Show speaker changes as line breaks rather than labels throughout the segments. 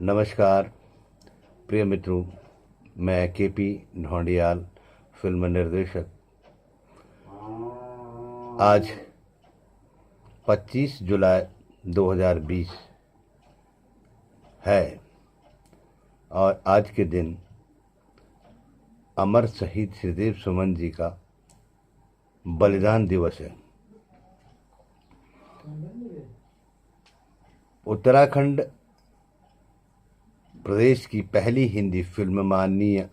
नमस्कार प्रिय मित्रों, मैं केपी ढोंडियाल, फिल्म निर्देशक। आज 25 जुलाई 2020 है और आज के दिन अमर शहीद श्रीदेव सुमन जी का बलिदान दिवस है। उत्तराखंड प्रदेश की पहली हिंदी फिल्म माननीय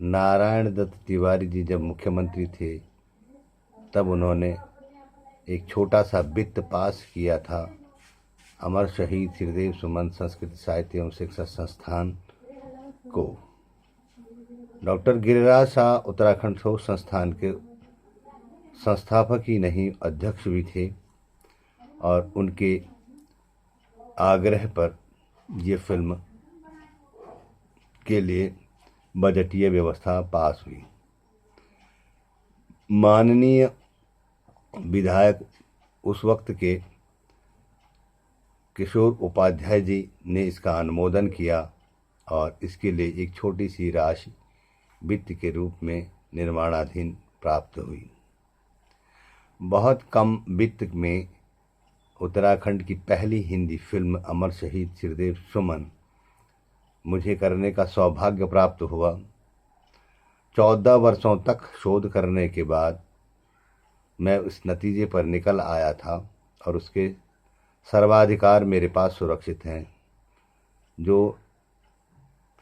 नारायण दत्त तिवारी जी जब मुख्यमंत्री थे तब उन्होंने एक छोटा सा वित्त पास किया था अमर शहीद श्रीदेव सुमन संस्कृत साहित्य एवं शिक्षा संस्थान को। डॉक्टर गिरिराज शाह उत्तराखंड शोध संस्थान के संस्थापक ही नहीं अध्यक्ष भी थे और उनके आग्रह पर ये फिल्म के लिए बजटीय व्यवस्था पास हुई। माननीय विधायक उस वक्त के किशोर उपाध्याय जी ने इसका अनुमोदन किया और इसके लिए एक छोटी सी राशि वित्त के रूप में निर्माणाधीन प्राप्त हुई। बहुत कम वित्त में उत्तराखंड की पहली हिंदी फिल्म अमर शहीद श्रीदेव सुमन मुझे करने का सौभाग्य प्राप्त हुआ। 14 वर्षों तक शोध करने के बाद मैं उस नतीजे पर निकल आया था और उसके सर्वाधिकार मेरे पास सुरक्षित हैं, जो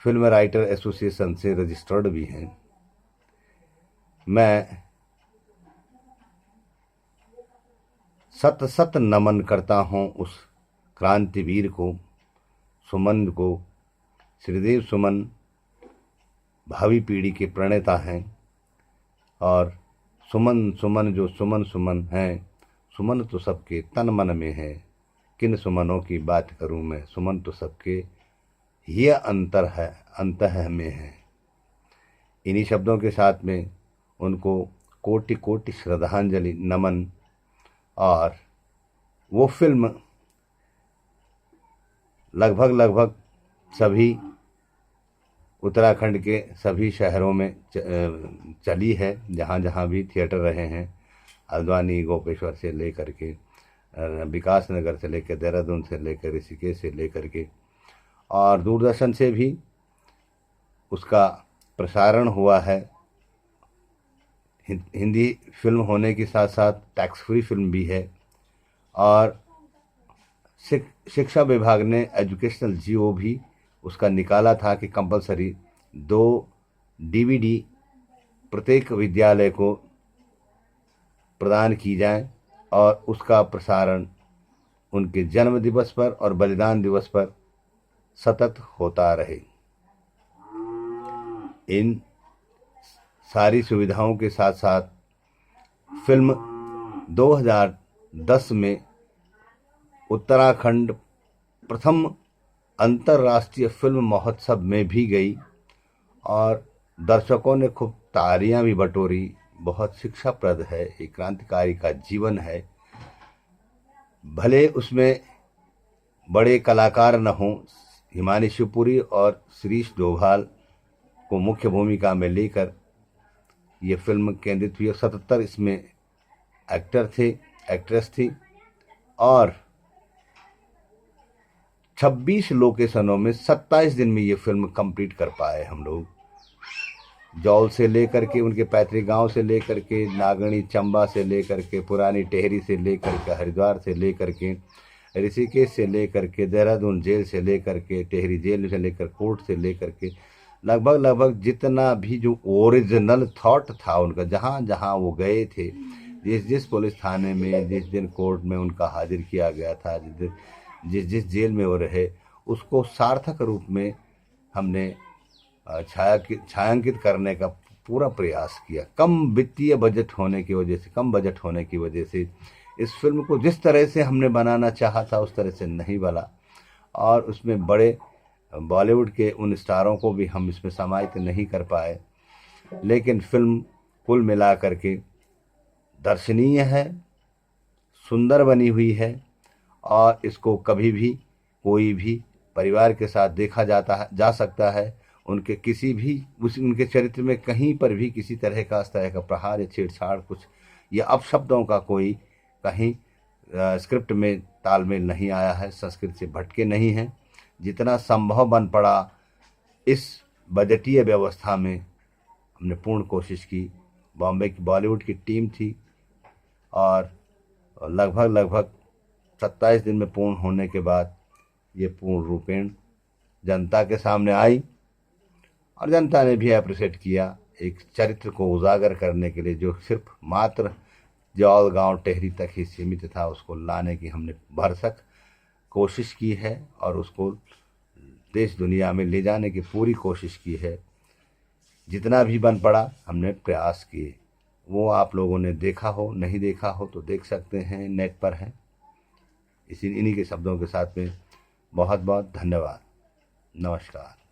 फिल्म राइटर एसोसिएशन से रजिस्टर्ड भी हैं। मैं सत सत नमन करता हूं उस क्रांतिवीर को, सुमन को। श्रीदेव सुमन भावी पीढ़ी के प्रणेता हैं और सुमन सुमन जो सुमन सुमन हैं, सुमन तो सबके तन मन में है, किन सुमनों की बात करूं मैं, सुमन तो सबके ये अंतर है अंतः में है। इन्हीं शब्दों के साथ में उनको कोटि कोटि श्रद्धांजलि नमन। और वो फिल्म लगभग सभी उत्तराखंड के सभी शहरों में चली है, जहाँ जहाँ भी थिएटर रहे हैं। हल्द्वानी, गोपेश्वर से लेकर के विकास नगर से लेकर देहरादून से लेकर ऋषिकेश से लेकर के, और दूरदर्शन से भी उसका प्रसारण हुआ है। हिंदी फिल्म होने के साथ साथ टैक्स फ्री फिल्म भी है। और शिक्षा विभाग ने एजुकेशनल जीओ भी उसका निकाला था कि कंपलसरी 2 DVD प्रत्येक विद्यालय को प्रदान की जाए और उसका प्रसारण उनके जन्म दिवस पर और बलिदान दिवस पर सतत होता रहे। इन सारी सुविधाओं के साथ साथ फिल्म 2010 में उत्तराखंड प्रथम अंतर्राष्ट्रीय फिल्म महोत्सव में भी गई और दर्शकों ने खूब तालियां भी बटोरी। बहुत शिक्षाप्रद है, एक क्रांतिकारी का जीवन है। भले उसमें बड़े कलाकार न हों, हिमानी शिवपुरी और शिरीष डोभाल को मुख्य भूमिका में लेकर ये फिल्म केंद्रित हुई। 77 इसमें एक्टर थे, एक्ट्रेस थी और 26 लोकेशनों में 27 दिन में ये फिल्म कंप्लीट कर पाए हम लोग। जौल से लेकर के, उनके पैतृक गांव से लेकर के, नागणी चंबा से लेकर के, पुरानी टेहरी से लेकर के, हरिद्वार से लेकर के, ऋषिकेश से लेकर के, देहरादून जेल से लेकर के, टेहरी जेल से लेकर कोर्ट से लेकर के, लगभग जितना भी जो ओरिजिनल थॉट था उनका, जहाँ जहाँ वो गए थे, जिस पुलिस थाने में, जिस दिन कोर्ट में उनका हाजिर किया गया था, जिस जेल में वो रहे, उसको सार्थक रूप में हमने छायांकित करने का पूरा प्रयास किया। कम वित्तीय बजट होने की वजह से, कम बजट होने की वजह से इस फिल्म को जिस तरह से हमने बनाना चाहा था उस तरह से नहीं बना और उसमें बड़े बॉलीवुड के उन स्टारों को भी हम इसमें समाहित नहीं कर पाए। लेकिन फिल्म कुल मिला करके दर्शनीय है, सुंदर बनी हुई है और इसको कभी भी कोई भी परिवार के साथ देखा जा सकता है। उनके किसी भी उनके चरित्र में कहीं पर भी किसी तरह का इस तरह का प्रहार या छेड़छाड़ कुछ या अपशब्दों का कोई कहीं स्क्रिप्ट में तालमेल नहीं आया है, संस्कृत से भटके नहीं हैं। जितना संभव बन पड़ा इस बजटीय व्यवस्था में हमने पूर्ण कोशिश की। बॉम्बे की बॉलीवुड की टीम थी और लगभग 27 दिन में पूर्ण होने के बाद ये पूर्ण रूपेण जनता के सामने आई और जनता ने भी अप्रिशिएट किया। एक चरित्र को उजागर करने के लिए जो सिर्फ मात्र जौल गांव टेहरी तक ही सीमित था, उसको लाने की हमने भरसक कोशिश की है और उसको देश दुनिया में ले जाने की पूरी कोशिश की है। जितना भी बन पड़ा हमने प्रयास किए। वो आप लोगों ने देखा हो, नहीं देखा हो तो देख सकते हैं, नेट पर है। इन्हीं के शब्दों के साथ में बहुत बहुत धन्यवाद। नमस्कार।